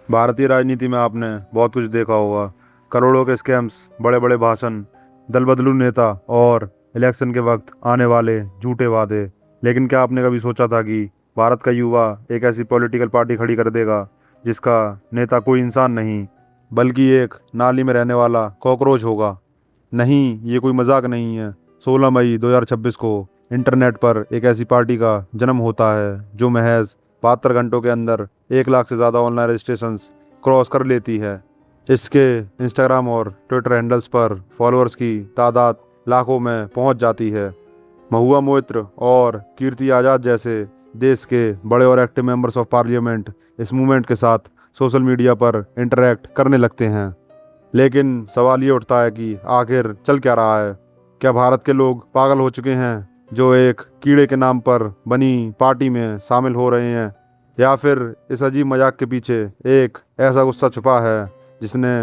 भारतीय राजनीति में आपने बहुत कुछ देखा होगा। करोड़ों के स्कैम्स, बड़े बड़े भाषण, दल बदलू नेता और इलेक्शन के वक्त आने वाले झूठे वादे। लेकिन क्या आपने कभी सोचा था कि भारत का युवा एक ऐसी पॉलिटिकल पार्टी खड़ी कर देगा जिसका नेता कोई इंसान नहीं बल्कि एक नाली में रहने वाला कॉकरोच होगा? नहीं, ये कोई मजाक नहीं है। 16 मई 2026 को इंटरनेट पर एक ऐसी पार्टी का जन्म होता है जो महज 72 घंटों के अंदर 1 लाख से ज़्यादा ऑनलाइन रजिस्ट्रेशंस क्रॉस कर लेती है। इसके इंस्टाग्राम और ट्विटर हैंडल्स पर फॉलोअर्स की तादाद लाखों में पहुंच जाती है। महुआ मोइत्र और कीर्ति आज़ाद जैसे देश के बड़े और एक्टिव मेंबर्स ऑफ पार्लियामेंट इस मूवमेंट के साथ सोशल मीडिया पर इंटरेक्ट करने लगते हैं। लेकिन सवाल ये उठता है कि आखिर चल क्या रहा है? क्या भारत के लोग पागल हो चुके हैं जो एक कीड़े के नाम पर बनी पार्टी में शामिल हो रहे हैं, या फिर इस अजीब मजाक के पीछे एक ऐसा गुस्सा छुपा है जिसने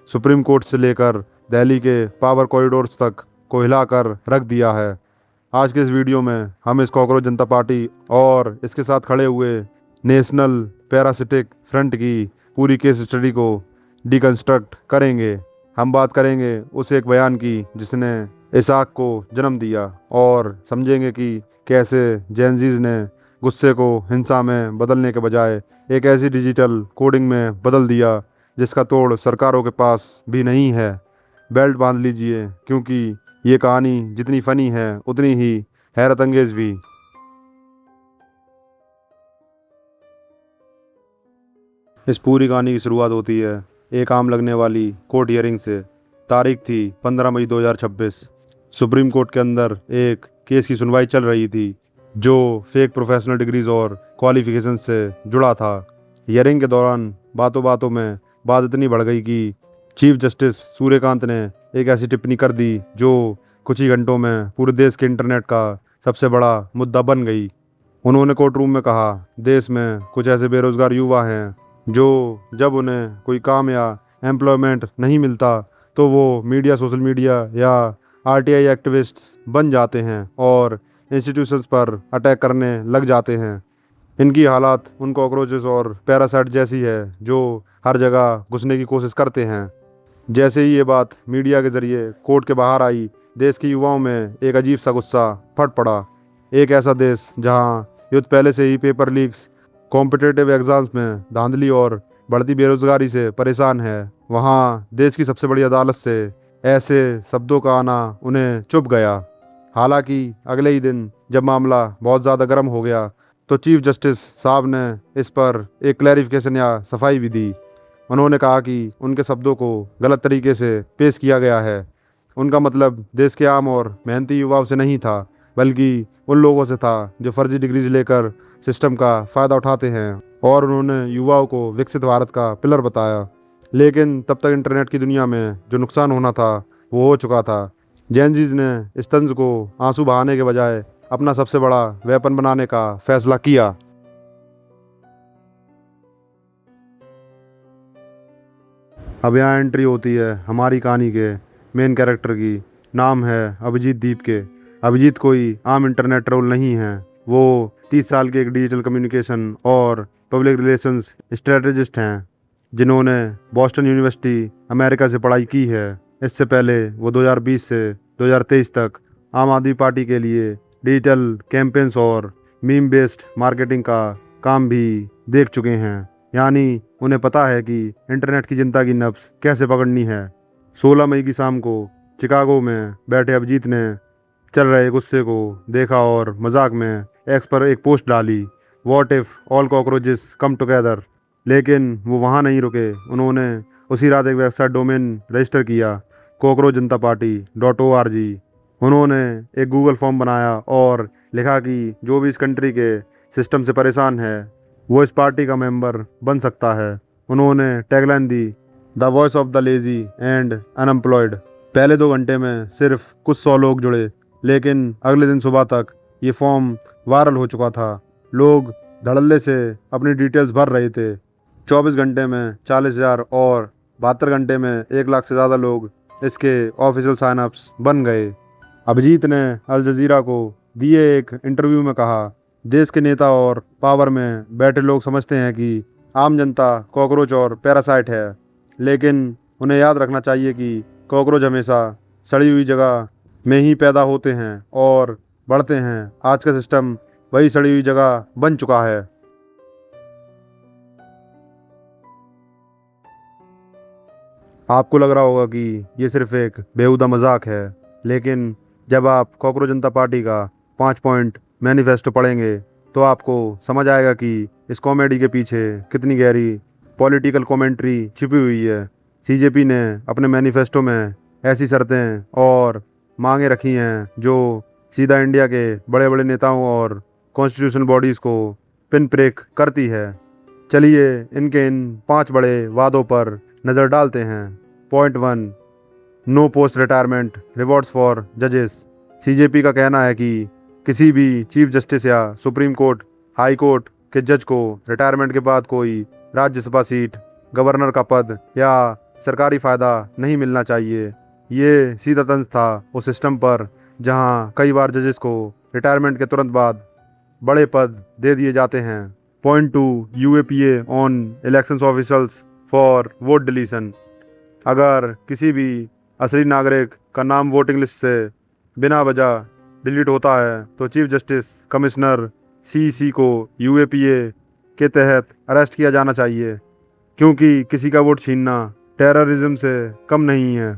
सुप्रीम कोर्ट से लेकर दिल्ली के पावर कॉरिडोर्स तक को हिलाकर रख दिया है? आज के इस वीडियो में हम इस कॉकरोच जनता पार्टी और इसके साथ खड़े हुए नेशनल पैरासिटिक फ्रंट की पूरी केस स्टडी को डिकंस्ट्रक्ट करेंगे। हम बात करेंगे उस एक बयान की जिसने इस आग को जन्म दिया, और समझेंगे कि कैसे जेनजीज ने गुस्से को हिंसा में बदलने के बजाय एक ऐसी डिजिटल कोडिंग में बदल दिया जिसका तोड़ सरकारों के पास भी नहीं है। बेल्ट बांध लीजिए, क्योंकि ये कहानी जितनी फनी है उतनी ही हैरत अंगेज भी। इस पूरी कहानी की शुरुआत होती है एक आम लगने वाली कोर्ट हियरिंग से। तारीख थी 15 मई 2026। सुप्रीम कोर्ट के अंदर एक केस की सुनवाई चल रही थी जो फेक प्रोफेशनल डिग्रीज और क्वालिफिकेशन से जुड़ा था। हियरिंग के दौरान बातों बातों में बात इतनी बढ़ गई कि चीफ जस्टिस सूर्यकांत ने एक ऐसी टिप्पणी कर दी जो कुछ ही घंटों में पूरे देश के इंटरनेट का सबसे बड़ा मुद्दा बन गई। उन्होंने कोर्ट रूम में कहा, देश में कुछ ऐसे बेरोजगार युवा हैं जो जब उन्हें कोई काम या एम्प्लॉयमेंट नहीं मिलता तो वो मीडिया, सोशल मीडिया या आरटीआई एक्टिविस्ट्स बन जाते हैं और इंस्टीट्यूशंस पर अटैक करने लग जाते हैं। इनकी हालात उन कॉकरोचेस और पैरासाइट जैसी है जो हर जगह घुसने की कोशिश करते हैं। जैसे ही ये बात मीडिया के जरिए कोर्ट के बाहर आई, देश के युवाओं में एक अजीब सा गुस्सा फट पड़ा। एक ऐसा देश जहां युद्ध पहले से ही पेपर लीक्स, कॉम्पिटिटिव एग्जाम्स में धांधली और बढ़ती बेरोजगारी से परेशान है, वहां देश की सबसे बड़ी अदालत से ऐसे शब्दों का आना उन्हें चुभ गया। हालांकि अगले ही दिन जब मामला बहुत ज़्यादा गर्म हो गया तो चीफ जस्टिस साहब ने इस पर एक क्लैरिफिकेशन या सफाई भी दी। उन्होंने कहा कि उनके शब्दों को गलत तरीके से पेश किया गया है। उनका मतलब देश के आम और मेहनती युवाओं से नहीं था, बल्कि उन लोगों से था जो फर्जी डिग्रीज लेकर सिस्टम का फ़ायदा उठाते हैं। और उन्होंने युवाओं को विकसित भारत का पिलर बताया। लेकिन तब तक इंटरनेट की दुनिया में जो नुकसान होना था वो हो चुका था। जेनजीज ने इस तंज को आंसू बहाने के बजाय अपना सबसे बड़ा वेपन बनाने का फैसला किया। अब यहाँ एंट्री होती है हमारी कहानी के मेन कैरेक्टर की। नाम है अभिजीत दीप के। अभिजीत कोई आम इंटरनेट ट्रोल नहीं है। वो 30 साल के एक डिजिटल कम्युनिकेशन और पब्लिक रिलेशंस स्ट्रेटेजिस्ट हैं जिन्होंने बॉस्टन यूनिवर्सिटी अमेरिका से पढ़ाई की है। इससे पहले वो 2020 से 2023 तक आम आदमी पार्टी के लिए डिजिटल कैंपेन्स और मीम बेस्ड मार्केटिंग का काम भी देख चुके हैं। यानी उन्हें पता है कि इंटरनेट की जनता की नब्ज कैसे पकड़नी है। 16 मई की शाम को चिकागो में बैठे अभिजीत ने चल रहे गुस्से को देखा और मजाक में एक्स पर एक पोस्ट डाली, what if all cockroaches come together. लेकिन वो वहाँ नहीं रुके। उन्होंने उसी रात एक वेबसाइट डोमेन रजिस्टर किया, cockroachjantapparty.org। उन्होंने एक गूगल फॉर्म बनाया और लिखा कि जो भी इस कंट्री के सिस्टम से परेशान है वो इस पार्टी का मेंबर बन सकता है। उन्होंने tagline the, the voice of the lazy and unemployed. पहले 2 घंटे में सिर्फ कुछ 100 लोग जुड़े, लेकिन अगले दिन सुबह तक ये फॉर्म वायरल हो चुका था। लोग धड़ल्ले से अपनी डिटेल्स भर रहे थे। 24 घंटे में 40,000 और 72 घंटे में 1 लाख से ज़्यादा लोग इसके ऑफिशियल साइनअप्स बन गए। अभिजीत ने अल जजीरा को दिए एक इंटरव्यू में कहा, देश के नेता और पावर में बैठे लोग समझते हैं कि आम जनता कॉकरोच और पैरासाइट है, लेकिन उन्हें याद रखना चाहिए कि कॉकरोच हमेशा सड़ी हुई जगह में ही पैदा होते हैं और बढ़ते हैं। आज का सिस्टम वही सड़ी हुई जगह बन चुका है। आपको लग रहा होगा कि ये सिर्फ एक बेहुदा मजाक है, लेकिन जब आप कॉकरोच जनता पार्टी का 5 पॉइंट मैनिफेस्टो पढ़ेंगे तो आपको समझ आएगा कि इस कॉमेडी के पीछे कितनी गहरी पॉलिटिकल कमेंट्री छिपी हुई है। सीजेपी ने अपने मैनिफेस्टो में ऐसी शर्तें और मांगे रखी हैं जो सीधा इंडिया के बड़े बड़े नेताओं और कॉन्स्टिट्यूशनल बॉडीज़ को पिन प्रेक करती है। चलिए इनके इन 5 बड़े वादों पर नज़र डालते हैं। Point 1, no post retirement rewards for जजेस। सीजेपी का कहना है कि किसी भी चीफ जस्टिस या सुप्रीम कोर्ट, हाई कोर्ट के जज को रिटायरमेंट के बाद कोई राज्यसभा सीट, गवर्नर का पद या सरकारी फ़ायदा नहीं मिलना चाहिए। ये सीधा तंज था उस सिस्टम पर जहां कई बार जजेस को रिटायरमेंट के तुरंत बाद बड़े पद दे दिए जाते हैं। Point 2, UAPA on elections officers for vote deletion. अगर किसी भी असली नागरिक का नाम वोटिंग लिस्ट से बिना वजह डिलीट होता है तो चीफ जस्टिस कमिश्नर सीसी को यूएपीए के तहत अरेस्ट किया जाना चाहिए, क्योंकि किसी का वोट छीनना टेररिज्म से कम नहीं है।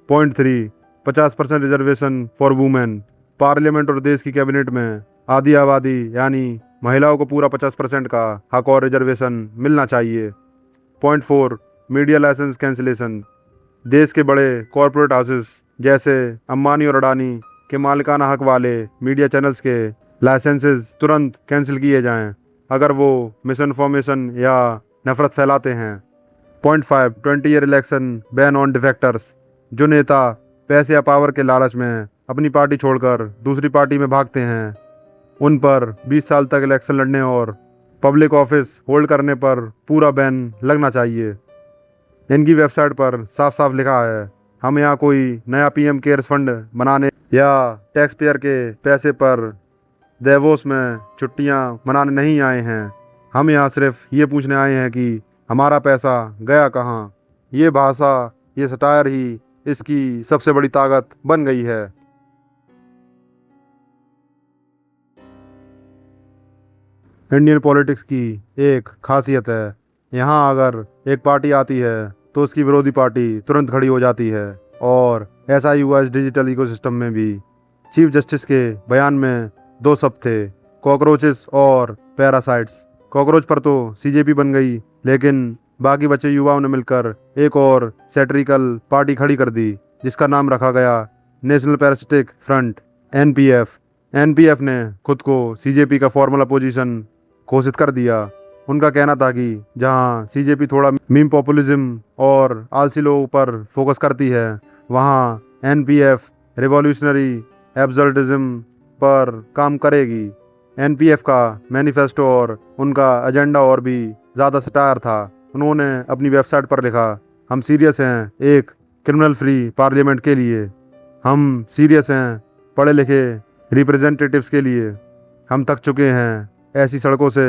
Point 3, 50% reservation for women. Parliament और देश की कैबिनेट में आधी आबादी यानी महिलाओं को पूरा 50% का हक और रिजर्वेशन मिलना चाहिए। Point 4, media licence cancellation. देश के बड़े कॉरपोरेट हाउसेस जैसे अंबानी और अडानी के मालिकाना हक वाले मीडिया चैनल्स के लाइसेंसेस तुरंत कैंसिल किए जाएं अगर वो मिस इन्फॉर्मेशन या नफरत फैलाते हैं। Point 5, 20 year election ban on defectors. जो नेता पैसे या पावर के लालच में अपनी पार्टी छोड़कर दूसरी पार्टी में भागते हैं उन पर 20 साल तक इलेक्शन लड़ने और पब्लिक ऑफिस होल्ड करने पर पूरा बैन लगना चाहिए। इनकी वेबसाइट पर साफ साफ लिखा है, हम यहाँ कोई नया पीएम केयर्स फंड बनाने या टैक्स पेयर के पैसे पर देवोस में छुट्टियाँ मनाने नहीं आए हैं। हम यहाँ सिर्फ ये पूछने आए हैं कि हमारा पैसा गया कहाँ। ये भाषा, ये सटायर ही इसकी सबसे बड़ी ताकत बन गई है। इंडियन पॉलिटिक्स की एक खासियत है, यहाँ अगर एक पार्टी आती है तो उसकी विरोधी पार्टी तुरंत खड़ी हो जाती है, और ऐसा ही हुआ इस डिजिटल इकोसिस्टम में भी। चीफ जस्टिस के बयान में 2 शब्द थे, कॉकरोचेस और पैरासाइट्स। कॉकरोच पर तो सीजेपी बन गई, लेकिन बाकी बचे युवाओं ने मिलकर एक और सैटरिकल पार्टी खड़ी कर दी जिसका नाम रखा गया national parasitic front, NPF. NPF ने खुद को सीजेपी का फॉर्मल अपोजिशन घोषित कर दिया। उनका कहना था कि जहां सीजेपी थोड़ा मीम पॉपुलिज्म और आलसी लोगों पर फोकस करती है, वहां एनपीएफ रिवॉल्यूशनरी एब्सर्डिज्म पर काम करेगी। एनपीएफ का मैनिफेस्टो और उनका एजेंडा और भी ज़्यादा सटायर था। उन्होंने अपनी वेबसाइट पर लिखा, हम सीरियस हैं एक क्रिमिनल फ्री पार्लियामेंट के लिए, हम सीरियस हैं पढ़े लिखे रिप्रेजेंटेटिव्स के लिए, हम थक चुके हैं ऐसी सड़कों से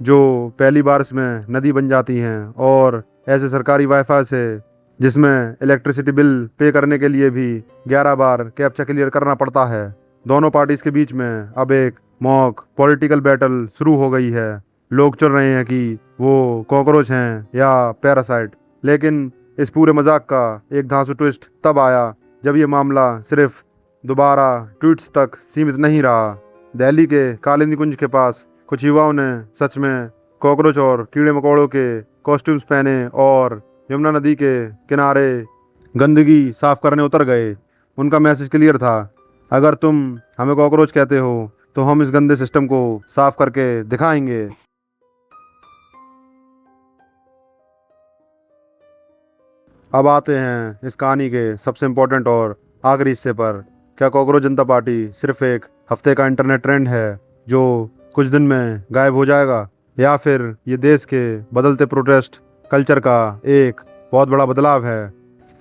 जो पहली बारिश में नदी बन जाती हैं, और ऐसे सरकारी वाईफाई से जिसमें इलेक्ट्रिसिटी बिल पे करने के लिए भी 11 बार कैप्चा क्लियर करना पड़ता है। दोनों पार्टीज के बीच में अब एक मॉक पॉलिटिकल बैटल शुरू हो गई है। लोग चुन रहे हैं कि वो कॉकरोच हैं या पैरासाइट। लेकिन इस पूरे मजाक का एक धांसू ट्विस्ट तब आया जब ये मामला सिर्फ दोबारा ट्वीट्स तक सीमित नहीं रहा। दिल्ली के कालिंदी कुंज के पास कुछ युवाओं ने सच में कॉकरोच और कीड़े मकोड़ों के कॉस्ट्यूम्स पहने और यमुना नदी के किनारे गंदगी साफ करने उतर गए। उनका मैसेज क्लियर था, अगर तुम हमें कॉकरोच कहते हो तो हम इस गंदे सिस्टम को साफ करके दिखाएंगे। अब आते हैं इस कहानी के सबसे इम्पोर्टेंट और आखिरी हिस्से पर। क्या कॉकरोच जनता पार्टी सिर्फ एक हफ्ते का इंटरनेट ट्रेंड है जो कुछ दिन में गायब हो जाएगा, या फिर ये देश के बदलते प्रोटेस्ट कल्चर का एक बहुत बड़ा बदलाव है?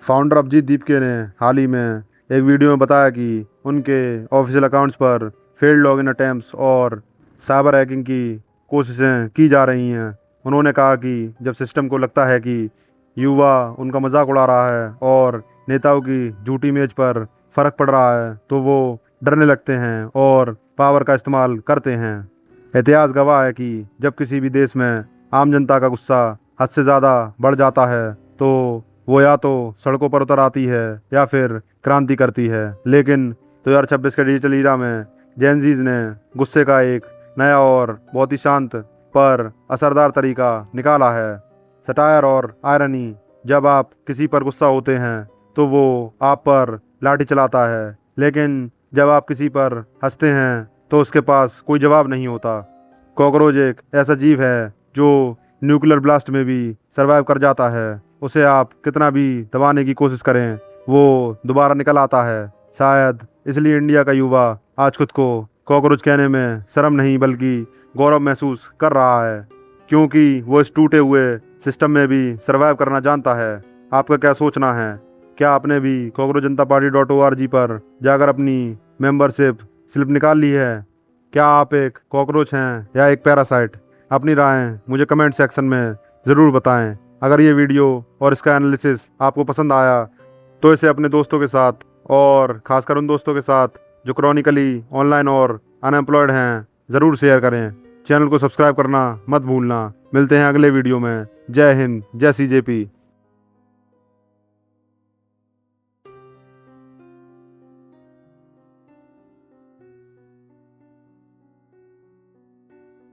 फाउंडर अभिजीत दीपके ने हाल ही में एक वीडियो में बताया कि उनके ऑफिशियल अकाउंट्स पर फेल्ड लॉगिन अटैम्प्ट्स और साइबर हैकिंग की कोशिशें की जा रही हैं। उन्होंने कहा कि जब सिस्टम को लगता है कि युवा उनका मजाक उड़ा रहा है और नेताओं की झूठी इमेज पर फर्क पड़ रहा है तो वो डरने लगते हैं और पावर का इस्तेमाल करते हैं। इतिहास गवाह है कि जब किसी भी देश में आम जनता का गुस्सा हद से ज़्यादा बढ़ जाता है तो वो या तो सड़कों पर उतर आती है या फिर क्रांति करती है। लेकिन 2026 के डिजिटल ईरा में जेनजीज ने गुस्से का एक नया और बहुत ही शांत पर असरदार तरीका निकाला है। सटायर और आयरनी। जब आप किसी पर गुस्सा होते हैं तो वो आप पर लाठी चलाता है, लेकिन जब आप किसी पर हंसते हैं तो उसके पास कोई जवाब नहीं होता। कॉकरोच एक ऐसा जीव है जो न्यूक्लियर ब्लास्ट में भी सरवाइव कर जाता है। उसे आप कितना भी दबाने की कोशिश करें वो दोबारा निकल आता है। शायद इसलिए इंडिया का युवा आज खुद को कॉकरोच कहने में शर्म नहीं बल्कि गौरव महसूस कर रहा है, क्योंकि वो इस टूटे हुए सिस्टम में भी सरवाइव करना जानता है। आपका क्या सोचना है? क्या आपने भी cockroachjnataparty.org पर जाकर अपनी मेंबरशिप स्लिप निकाल ली है? क्या आप एक कॉकरोच हैं या एक पैरासाइट? अपनी राय मुझे कमेंट सेक्शन में ज़रूर बताएं। अगर ये वीडियो और इसका एनालिसिस आपको पसंद आया तो इसे अपने दोस्तों के साथ और ख़ासकर उन दोस्तों के साथ जो क्रॉनिकली ऑनलाइन और अनएम्प्लॉयड हैं ज़रूर शेयर करें। चैनल को सब्सक्राइब करना मत भूलना। मिलते हैं अगले वीडियो में। जय हिंद, जय CJP।